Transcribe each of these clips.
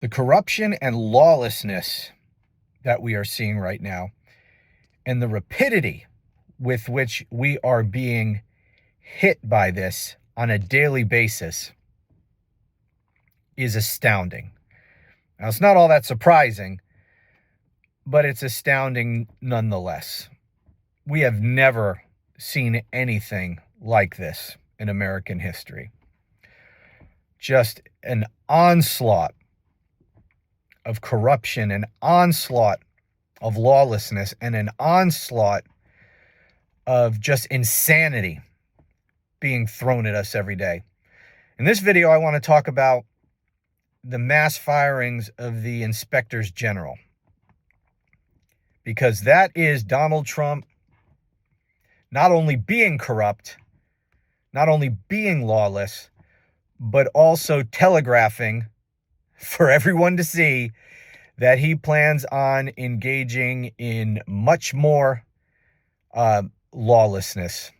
The corruption and lawlessness that we are seeing right now, and the rapidity with which we are being hit by this on a daily basis, is astounding. Now, it's not all that surprising, but it's astounding nonetheless. We have never seen anything like this in American history. Just an onslaught of corruption, an onslaught of lawlessness, and an onslaught of just insanity being thrown at us every day. In this video, I want to talk about the mass firings of the inspectors general, because that is Donald Trump not only being corrupt, not only being lawless, but also telegraphing for everyone to see that he plans on engaging in much more lawlessness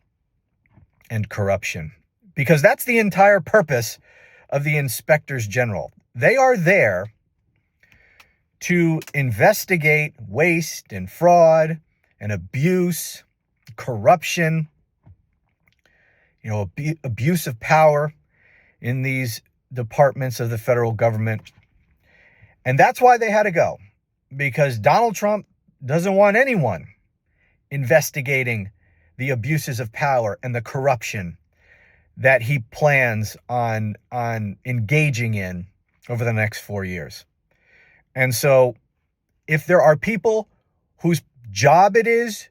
and corruption, because that's the entire purpose of the inspectors general. They are there to investigate waste and fraud and abuse, corruption, abuse of power in these departments of the federal government. And that's why they had to go, because Donald Trump doesn't want anyone investigating the abuses of power and the corruption that he plans on engaging in over the next 4 years. And so if there are people whose job it is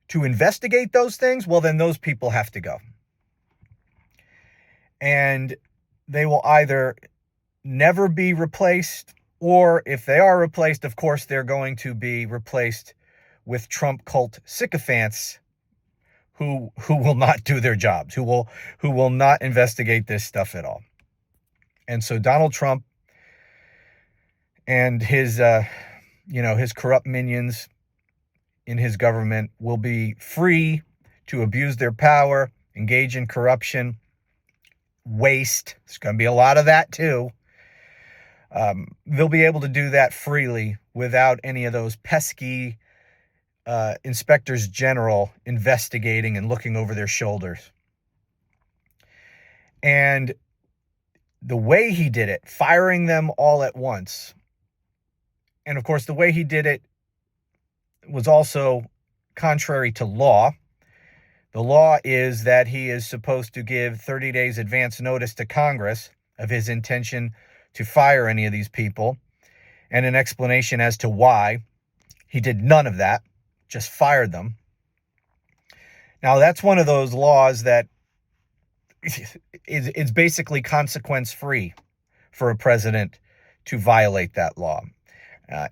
to investigate those things, well, then those people have to go. And they will either never be replaced, or if they are replaced, of course, they're going to be replaced with Trump cult sycophants who will not do their jobs, who will not investigate this stuff at all. And so Donald Trump and his corrupt minions in his government will be free to abuse their power, engage in corruption, waste. There's going to be a lot of that too. They'll be able to do that freely without any of those pesky inspectors general investigating and looking over their shoulders. And the way he did it, firing them all at once, and of course the way he did it was also contrary to law. The law is that he is supposed to give 30 days advance notice to Congress of his intention to fire any of these people, and an explanation as to why. He did none of that, just fired them. Now, that's one of those laws that is basically consequence-free for a president to violate that law.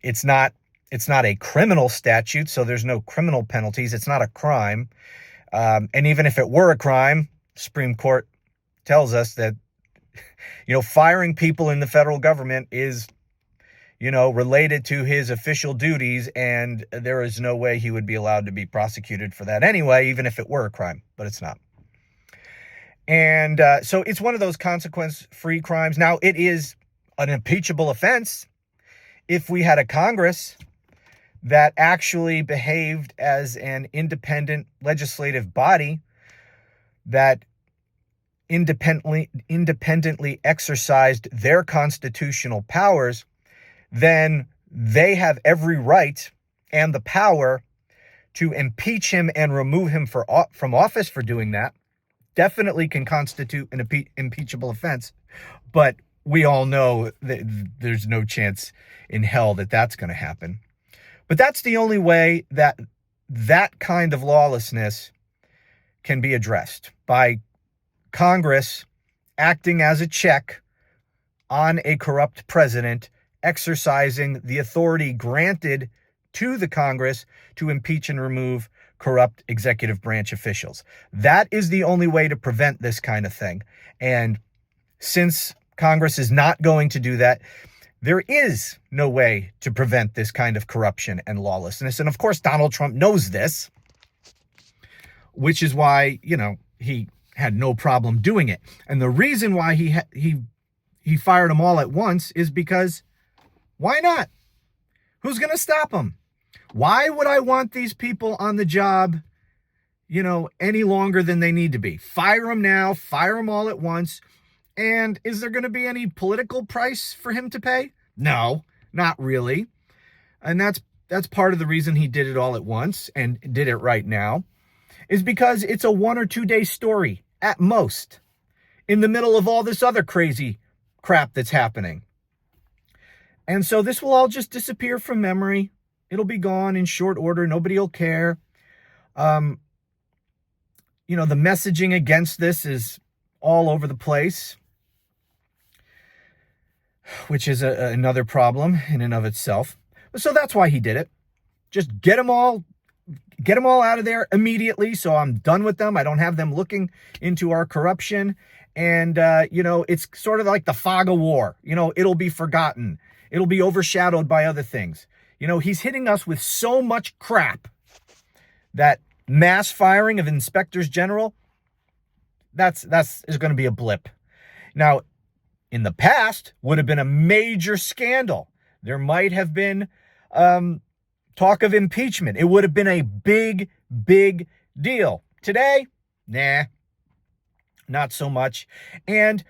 It's not a criminal statute, so there's no criminal penalties. It's not a crime. And even if it were a crime, Supreme Court tells us that, firing people in the federal government is, related to his official duties, and there is no way he would be allowed to be prosecuted for that anyway, even if it were a crime, but it's not. And so it's one of those consequence-free crimes. Now, it is an impeachable offense if we had a Congress that actually behaved as an independent legislative body that independently exercised their constitutional powers. Then they have every right and the power to impeach him and remove him from office for doing that. Definitely can constitute an impeachable offense, but we all know that there's no chance in hell that that's going to happen. But that's the only way that kind of lawlessness can be addressed, by Congress acting as a check on a corrupt president, exercising the authority granted to the Congress to impeach and remove corrupt executive branch officials. That is the only way to prevent this kind of thing. And since Congress is not going to do that, there is no way to prevent this kind of corruption and lawlessness. And of course, Donald Trump knows this, which is why, he had no problem doing it. And the reason why he fired them all at once is because Why not? Who's going to stop him? Why would I want these people on the job, any longer than they need to be? Fire them now, fire them all at once. And is there going to be any political price for him to pay? No, not really. And that's part of the reason he did it all at once and did it right now, is because it's a 1 or 2 day story at most, in the middle of all this other crazy crap that's happening. And so this will all just disappear from memory. It'll be gone in short order. Nobody will care. The messaging against this is all over the place, which is another problem in and of itself. So that's why he did it. Just get them all out of there immediately. So I'm done with them. I don't have them looking into our corruption. And, it's sort of like the fog of war. It'll be forgotten. It'll be overshadowed by other things. He's hitting us with so much crap that mass firing of inspectors general, that's is going to be a blip. Now, in the past, would have been a major scandal. There might have been talk of impeachment. It would have been a big, big deal. Today, nah, not so much. And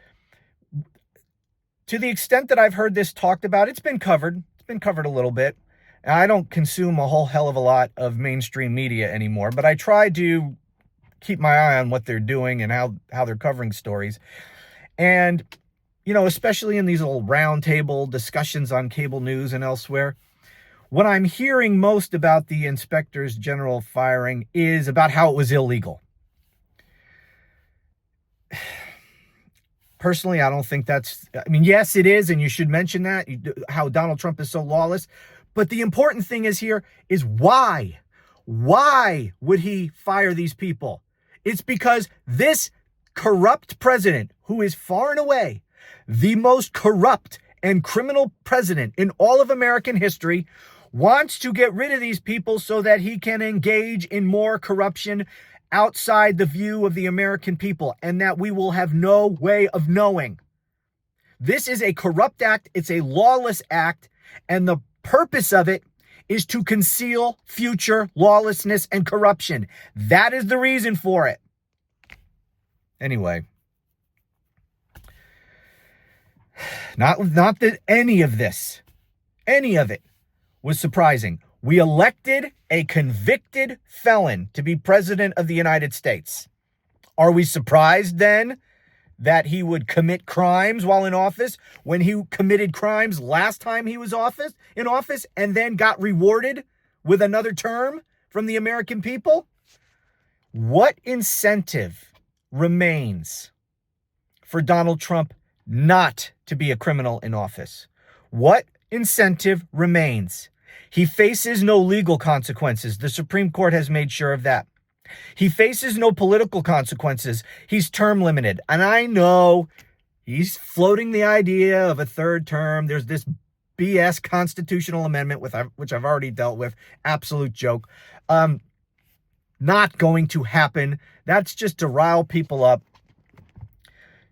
to the extent that I've heard this talked about, it's been covered. It's been covered a little bit. I don't consume a whole hell of a lot of mainstream media anymore, but I try to keep my eye on what they're doing and how they're covering stories. And, especially in these little roundtable discussions on cable news and elsewhere, what I'm hearing most about the inspectors general firing is about how it was illegal. Personally, I don't think yes, it is, and you should mention that, how Donald Trump is so lawless. But the important thing is why? Why would he fire these people? It's because this corrupt president, who is far and away the most corrupt and criminal president in all of American history, wants to get rid of these people so that he can engage in more corruption outside the view of the American people, and that we will have no way of knowing. This is a corrupt act. It's a lawless act. And the purpose of it is to conceal future lawlessness and corruption. That is the reason for it. Anyway, not that any of it was surprising. We elected a convicted felon to be president of the United States. Are we surprised then that he would commit crimes while in office, when he committed crimes last time he was in office and then got rewarded with another term from the American people? What incentive remains for Donald Trump not to be a criminal in office? What incentive remains? He faces no legal consequences. The Supreme Court has made sure of that. He faces no political consequences. He's term limited. And I know he's floating the idea of a third term. There's this BS constitutional amendment, which I've already dealt with. Absolute joke. Not going to happen. That's just to rile people up.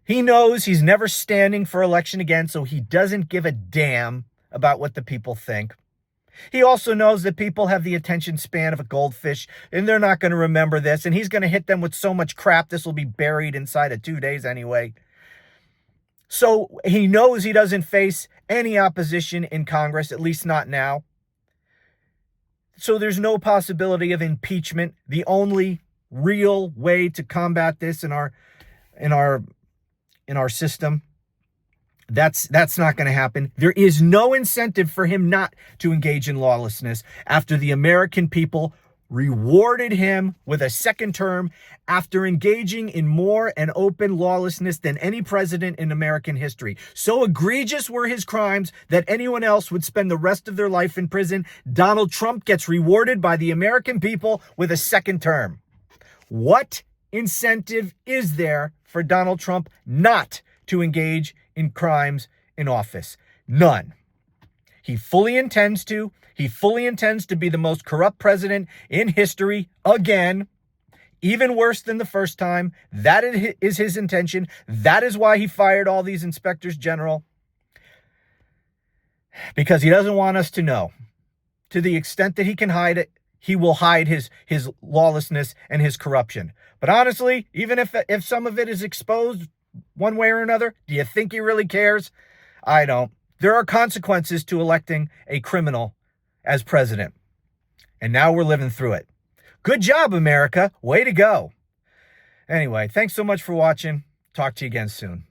He knows he's never standing for election again, so he doesn't give a damn about what the people think. He also knows that people have the attention span of a goldfish, and they're not going to remember this, and he's going to hit them with so much crap, this will be buried inside of 2 days anyway. So he knows he doesn't face any opposition in Congress, at least not now. So there's no possibility of impeachment. The only real way to combat this in our system, that's not going to happen. There is no incentive for him not to engage in lawlessness after the American people rewarded him with a second term after engaging in more and open lawlessness than any president in American history. So egregious were his crimes that anyone else would spend the rest of their life in prison. Donald Trump gets rewarded by the American people with a second term. What incentive is there for Donald Trump not to engage in crimes in office? None. He fully intends to. He fully intends to be the most corrupt president in history again, even worse than the first time. That is his intention. That is why he fired all these inspectors general. because he doesn't want us to know. To the extent that he can hide it, he will hide his lawlessness and his corruption. But honestly, even if some of it is exposed one way or another, do you think he really cares? I don't. There are consequences to electing a criminal as president. And now we're living through it. Good job, America. Way to go. Anyway, thanks so much for watching. Talk to you again soon.